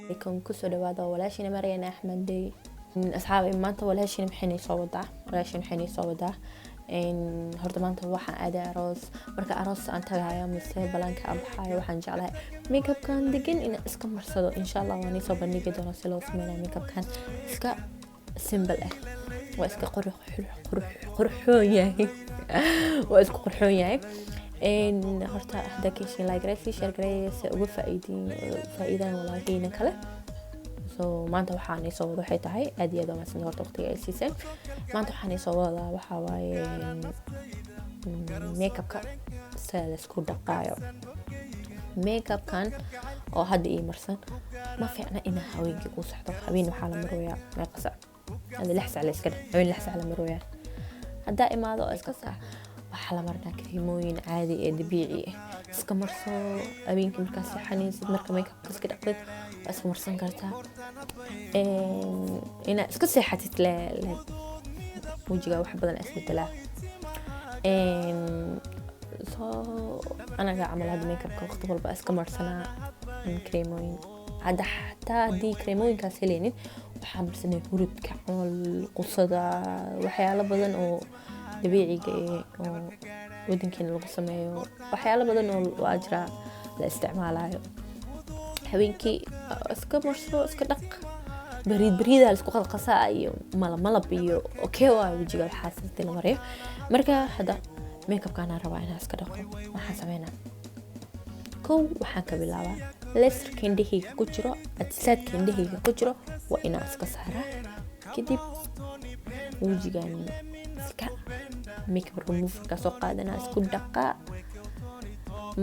يكون كسر دوادا ولا شيء مرينا أحمد دي من أصحابي ما أنت ولا شيء محني صودا ولا شيء محني صودا إن هرت ما أنت واحد أدا أروس مركا أروس أنت جاي مسافر بلانك أبحاي وحن جعله ميك أب كان دقن إن إسكم مرصدو إن شاء الله واني صوب نيجي دونا سلوس منا ميك أب كان إسكا سيمبل وإسكا قرحون يعني وإسكا قرحون يعني إن هرت هداك شيء لايك رأسي شر قريس فائدة ولا هي نكله so maanta waxaan soo wada waxay tahay aad iyo aad oo maasna horta waqtiga ay siisay maanta waxaan soo wada waxa waaye makeup-ka sida la isku dhaqaayo makeup-kan oo hadda ii marsan ma fiicna in haweenkii ku saxdo habeen waxa la marooyaa meeqasa hada lixsa la iska habeen lixsa la marooyaa hadda imaado iska sax waxa la marnaa kareemooyin caadi ee dabiici ah iska marso habeenkii markaas xaniinsid marka makeup-ka iska dhaqdid iska marsan kartaa ina iska seexatid la wajiga wax badan isbedela so anaga camal hada makeup-ka waqti walba iska marsanaa kareemooyin hadda xataa haddii kareemooyinkaas heleenid waxaa marsanay hurudka camal qusada waxyaalo badan oo dabiiciga oo wadankeena lagu sameeyo waxyaalo badan oo waa jira la isticmaalayo habeenkii iska marso iska dhaq bariida la isku qalqasaa iyo malab iyo okay waa wajiga waxaas la mariyo marka hada makeup-kan aan rabaa inaan iska dhaqo waxaan sameynaa kow waxaan ka bilaabaa laserka indhahayga ku jiro atisaadka indhahayga ku jiro waa inaan iska saaraa kadib wajigan iska makeup remover soo qaadanaa isku dhaqaa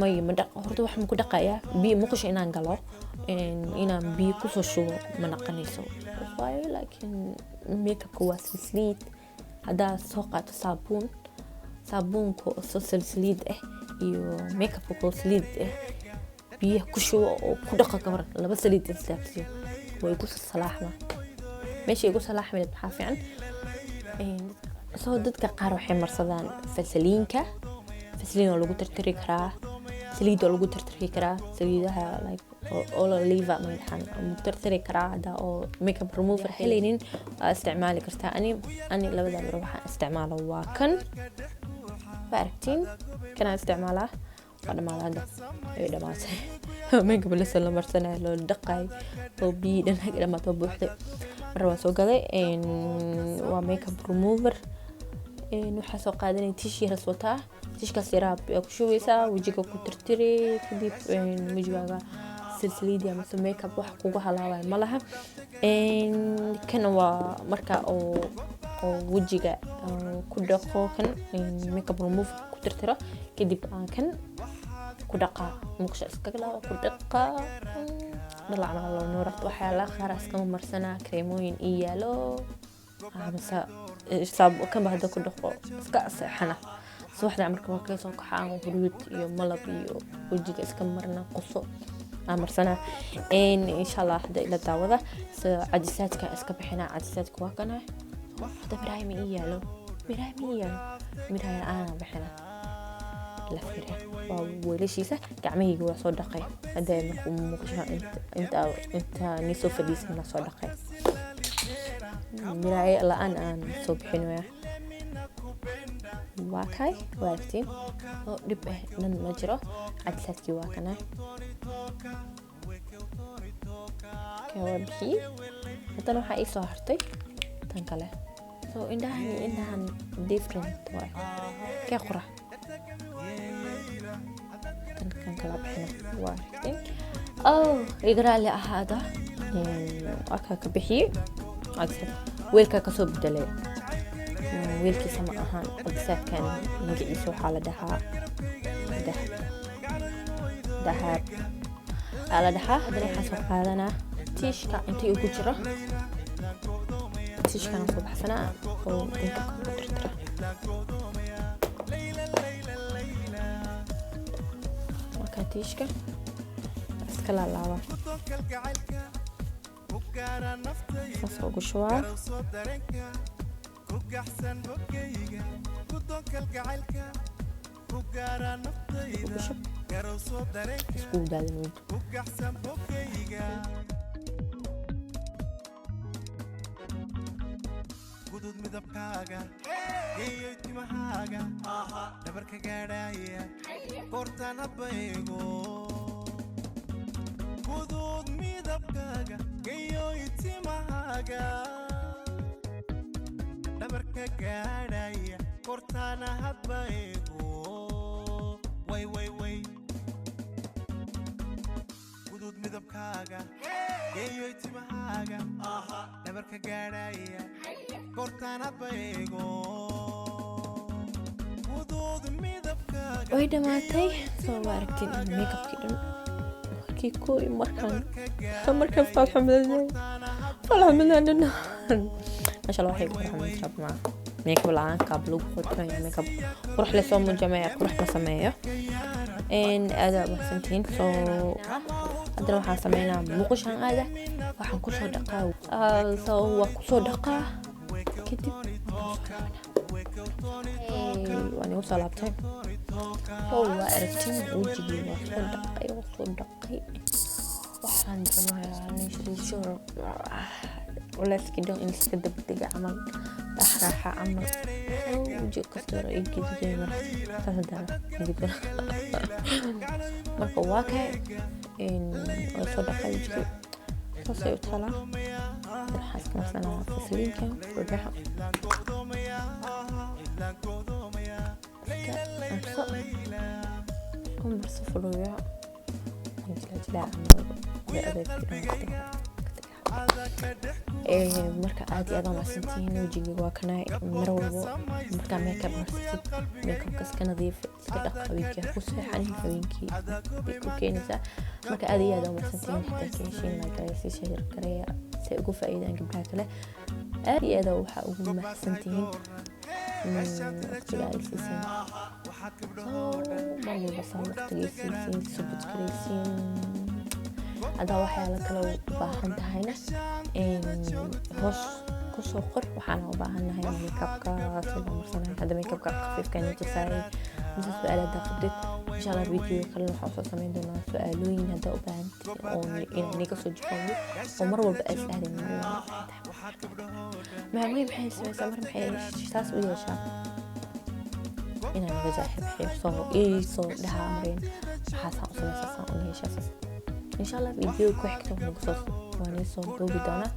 ma dhaq horta waxaan ku dhaqayaa biyo muqash inaan galo inaan biyo ku soo shubo ma naqanayso waayo laakiin makeup-ka waa silsilid hadaa soo qaato saabuunka oo silsilid ah iyo makeup-ka oo silid ah biyo ku shubo oo ku dhaqa gabar laba silid istaagsiyo way ku salaaxma meesha igu salaaxmay maxaa fiican soo dadka qaar waxay marsadaan fasaliin oo lagu tirtiri karaa saliid oo lagu tirtiri karaa saliidaha like olive ma yidhahdaan lagu tirtiri karaa hada oo makeup remover heleynin waa isticmaali kartaa ani labada mar waxaan isticmaalo waa kan baartiin kana isticmaalaa waa dhamaada hada ay dhamaatay makeup la soo marsanay loo dhaqay oo biyo dhan dhamaad oo buuxday mar waa soo gaday waa makeup remover waxaa soo qaadanay tishi raswata tishkaas yaraa ku shubeysaa wajiga ku tirtiri kadib wajigaaga silsilid ama makeup wax kugu halaabay ma laha kan waa marka oo wajiga ku dhaqo kan makeup remover ku tirtiro kadib kan ku dhaqa muqsha iska galaa ku dhaqa dhalacna loo nuurat waxyaalaha qaar iska marsanaa kareemooyin iyaalo amasa saab kan bahda ku dhaqo iska saxana subaxda marka markay soo kaxaan hurud iyo malab iyo wajiga iska marna quso amarsana insha Allah hada ila daawada cajisaadka iska bixina cajisaadka waa kana hada biraaymi iyaalo miraaya aan bixina la fiira waa weelashiisa gacmahayga waa soo dhaqay hada markuu muuqsho inta ni soo fadhiisana soo dhaqay miraaya la aan soo bixinaya waa kay waagtiin oo dib nan ma jiro cajisaadkii waa kana كوابحي هذا نوع حقيقي صاحرتي تنقله so إنها different واي كقرة تنقله بحنا واحدين يقرأ لي هذا أكاك بحي عكسه ويلك كسب دليل ويلك سما أهان أجساد كان نجي يسوي حالة دهب على دحا هذا حسب قادنا تيشكا انتي ugu jiro تيشكا ku baxsana oo inta ku tirtira marka tiishka iska laalaaba soo ugu shubaa isku daadin gudud midabkaaga iyo timahaaga dhabarka gaadhaya goortaan hadba eego gudud midabkaaga iyo timahaaga dhabarka gaadhaya goortaan hadba eego way way way gudud midabkaaga iyo timahaaga dhabarka gaadhaya goortaan hadba eego gudud midabkaaga way dhamaatay soo aragtiin makeupkii dhan markii kooy markaan falxamadan ما شاء الله waxay ku raxmaan jabma makeup laan qaab lagu qodro makeup qurux la soo muujamaya qurux ma sameeyo aada waxsantiin soo hadana waxaan sameynaa muuqashan aada waxaan ku soo dhaqaa soo waa ku soo dhaqaa kadib waan u salaabtay oo waa aragtiin wajigii waa soo dhaqay waxaan jamayaa nisho ولا سكيدو إن سكيد بدقة عمل راحة عمل وجو كستور يجي زي ما فهذا يقول مركو واقع إن صدق يجي فصير طلع حس مثلا فسلين كم ربح كم برصفر ويا لا عمل marka aad iyo aad u maasantiin wajiga waa kana mar walbo marka makeup marsatid makeupka iska nadiif iska dhaq habeenkii ku seexan habeenkii ku keenaysa marka aad iyo aad u maasantiin xitaa keeshin like ay si shaqo karaya si ugu faa'iidaan gabdhaha kale aad iyo aad waxa ugu maasantiin waqtiga ay siisan mar walba soo waqtiga siisan subscription هذا واحد على كلو باهن تهينا هوس كسو قر وحنا وباهن هاي ميكاب كا سيدا مرسنا هذا ميكاب كا خفيف كان يتساعد مثل سؤالات دا فضيت إن شاء الله الفيديو خلينا حوصة سمين دونا سؤالوين هذا وباهن يعني كسو جفاوي ومروا بقى سهل مع مهم حين سمر محين شتاس وياشا إنا نغزا حبحي صو لها أمرين حاسا أصلا ساسا ونهيش أساس إن شاء الله فيديو كويس نقصص وأنا صوت بدانا